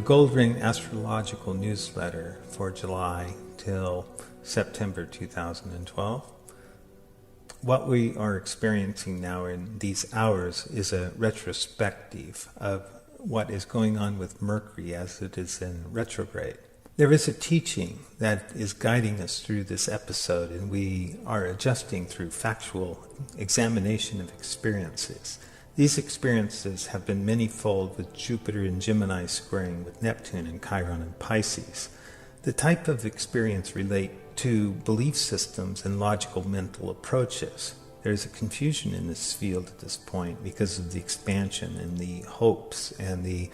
GoldRing Astrological newsletter for July till September 2012. What we are experiencing now in these hours is a retrospective of what is going on with Mercury as it is in retrograde. There is a teaching that is guiding us through this episode, and we are adjusting through factual examination of experiences. These experiences have been many-fold with Jupiter in Gemini squaring with Neptune and Chiron in Pisces. The type of experience relate to belief systems and logical mental approaches. There is a confusion in this field at this point because of the expansion and the hopes and the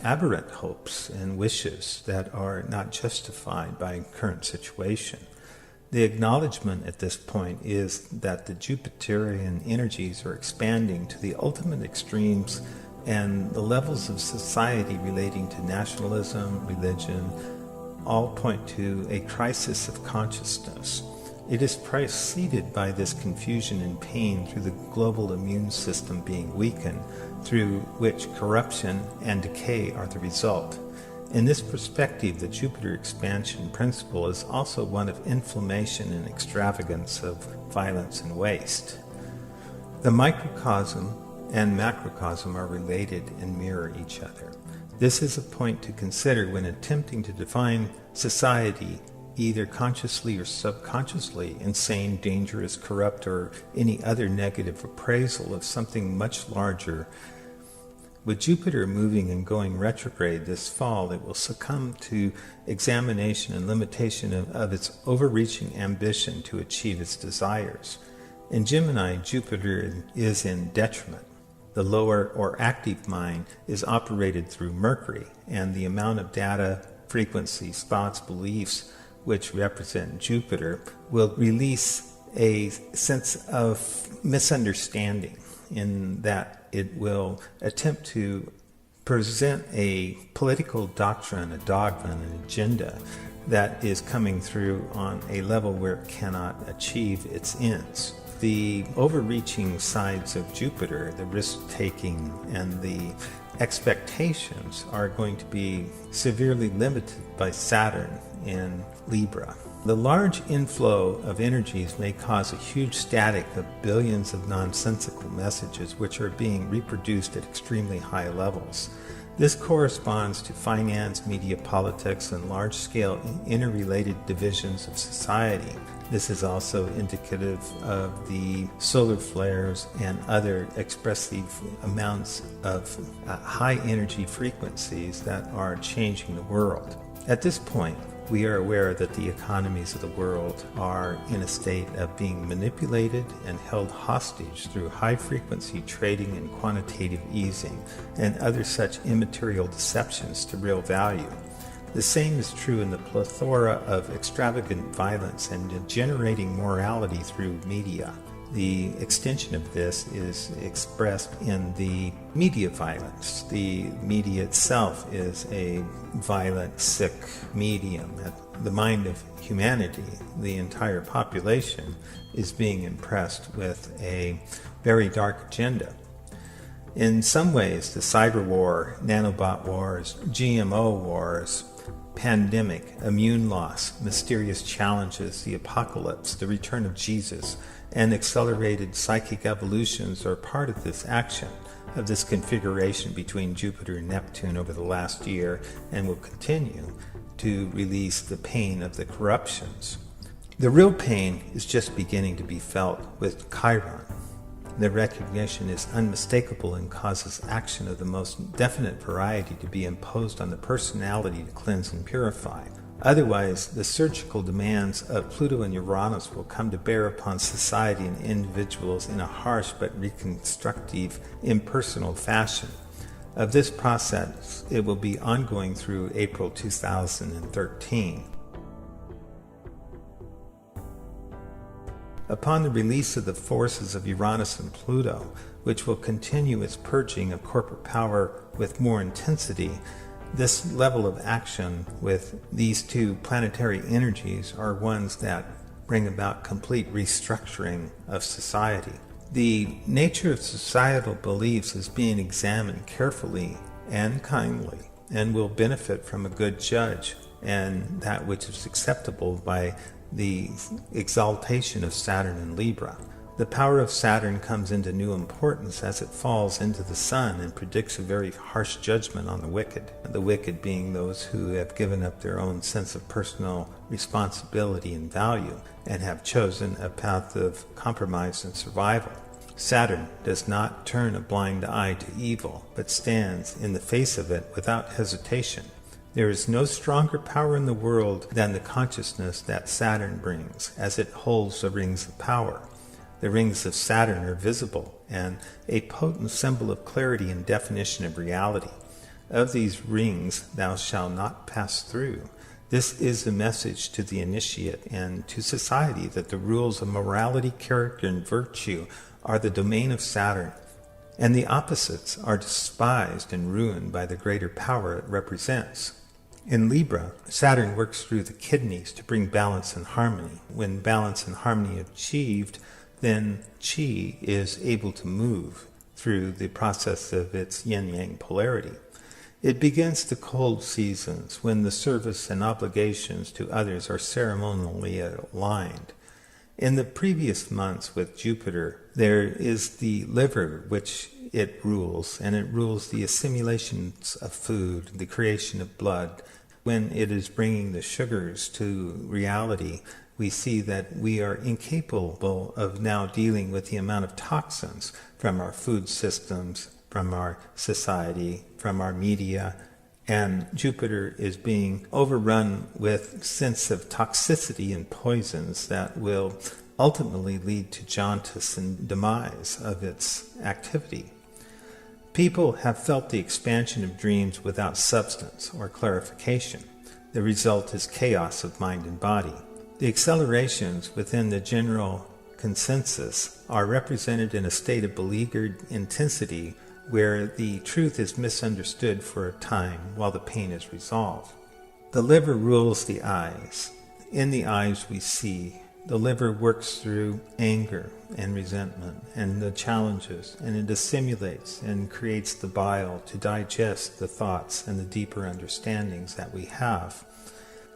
aberrant hopes and wishes that are not justified by current situation. The acknowledgement at this point is that the Jupiterian energies are expanding to the ultimate extremes, and the levels of society relating to nationalism, religion, all point to a crisis of consciousness. It is preceded by this confusion and pain through the global immune system being weakened, through which corruption and decay are the result. In this perspective, the Jupiter expansion principle is also one of inflammation and extravagance of violence and waste. The microcosm and macrocosm are related and mirror each other. This is a point to consider when attempting to define society, either consciously or subconsciously, insane, dangerous, corrupt, or any other negative appraisal of something much larger. With Jupiter moving and going retrograde this fall, it will succumb to examination and limitation of its overreaching ambition to achieve its desires. In Gemini, Jupiter is in detriment. The lower or active mind is operated through Mercury, and the amount of data, frequencies, thoughts, beliefs, which represent Jupiter, will release a sense of misunderstanding in that it will attempt to present a political doctrine, a dogma, an agenda that is coming through on a level where it cannot achieve its ends. The overreaching sides of Jupiter, the risk-taking and the expectations, are going to be severely limited by Saturn in Libra. The large inflow of energies may cause a huge static of billions of nonsensical messages which are being reproduced at extremely high levels. This corresponds to finance, media, politics, and large-scale interrelated divisions of society. This is also indicative of the solar flares and other expressive amounts of high-energy frequencies that are changing the world. At this point, we are aware that the economies of the world are in a state of being manipulated and held hostage through high-frequency trading and quantitative easing and other such immaterial deceptions to real value. The same is true in the plethora of extravagant violence and generating morality through media. The extension of this is expressed in the media violence. The media itself is a violent, sick medium. The mind of humanity, the entire population, is being impressed with a very dark agenda. In some ways, the cyber war, nanobot wars, GMO wars, pandemic, immune loss, mysterious challenges, the apocalypse, the return of Jesus, and accelerated psychic evolutions are part of this action, of this configuration between Jupiter and Neptune over the last year, and will continue to release the pain of the corruptions. The real pain is just beginning to be felt with Chiron. The recognition is unmistakable and causes action of the most definite variety to be imposed on the personality to cleanse and purify. Otherwise, the surgical demands of Pluto and Uranus will come to bear upon society and individuals in a harsh but reconstructive, impersonal fashion. Of this process, it will be ongoing through April 2013. Upon the release of the forces of Uranus and Pluto, which will continue its purging of corporate power with more intensity, this level of action with these two planetary energies are ones that bring about complete restructuring of society. The nature of societal beliefs is being examined carefully and kindly, and will benefit from a good judge and that which is acceptable by the exaltation of Saturn in Libra. The power of Saturn comes into new importance as it falls into the sun and predicts a very harsh judgment on the wicked being those who have given up their own sense of personal responsibility and value and have chosen a path of compromise and survival. Saturn does not turn a blind eye to evil, but stands in the face of it without hesitation. There is no stronger power in the world than the consciousness that Saturn brings, as it holds the rings of power. The rings of Saturn are visible and a potent symbol of clarity and definition of reality. Of these rings thou shalt not pass through. This is a message to the initiate and to society that the rules of morality, character, and virtue are the domain of Saturn, and the opposites are despised and ruined by the greater power it represents. In Libra, Saturn works through the kidneys to bring balance and harmony. When balance and harmony are achieved, then Qi is able to move through the process of its yin-yang polarity. It begins the cold seasons when the service and obligations to others are ceremonially aligned. In the previous months with Jupiter, there is the liver which it rules, and it rules the assimilations of food, the creation of blood. When it is bringing the sugars to reality, we see that we are incapable of now dealing with the amount of toxins from our food systems, from our society, from our media, and Jupiter is being overrun with sense of toxicity and poisons that will ultimately lead to jaundice and demise of its activity. People have felt the expansion of dreams without substance or clarification. The result is chaos of mind and body. The accelerations within the general consensus are represented in a state of beleaguered intensity where the truth is misunderstood for a time while the pain is resolved. The liver rules the eyes. In the eyes we see. The liver works through anger and resentment and the challenges, and it assimilates and creates the bile to digest the thoughts and the deeper understandings that we have.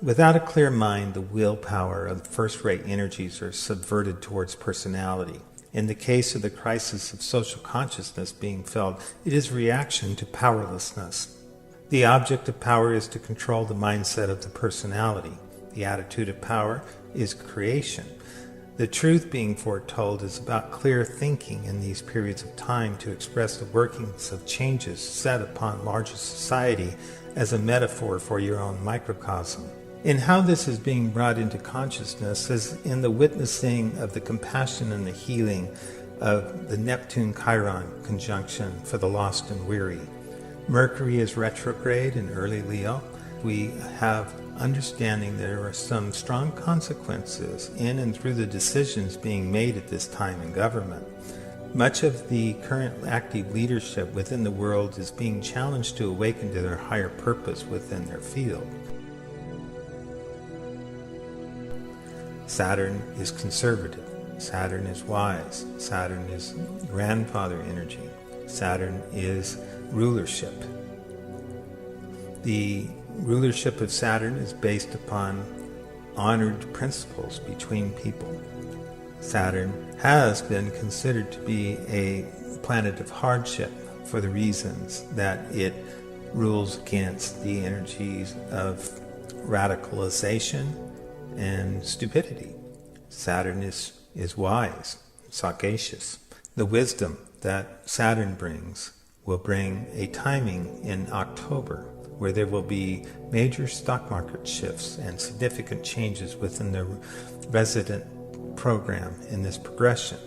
Without a clear mind, the willpower of the first-rate energies are subverted towards personality. In the case of the crisis of social consciousness being felt, it is reaction to powerlessness. The object of power is to control the mindset of the personality. The attitude of power is creation. The truth being foretold is about clear thinking in these periods of time to express the workings of changes set upon larger society as a metaphor for your own microcosm. In how this is being brought into consciousness is in the witnessing of the compassion and the healing of the Neptune-Chiron conjunction for the lost and weary. Mercury is retrograde in early Leo. We have understanding there are some strong consequences in and through the decisions being made at this time in government. Much of the current active leadership within the world is being challenged to awaken to their higher purpose within their field. Saturn is conservative. Saturn is wise. Saturn is grandfather energy. Saturn is rulership. The rulership of Saturn is based upon honored principles between people. Saturn has been considered to be a planet of hardship for the reasons that it rules against the energies of radicalization and stupidity. Saturn is wise, sagacious. The wisdom that Saturn brings will bring a timing in October where there will be major stock market shifts and significant changes within the resident program in this progression.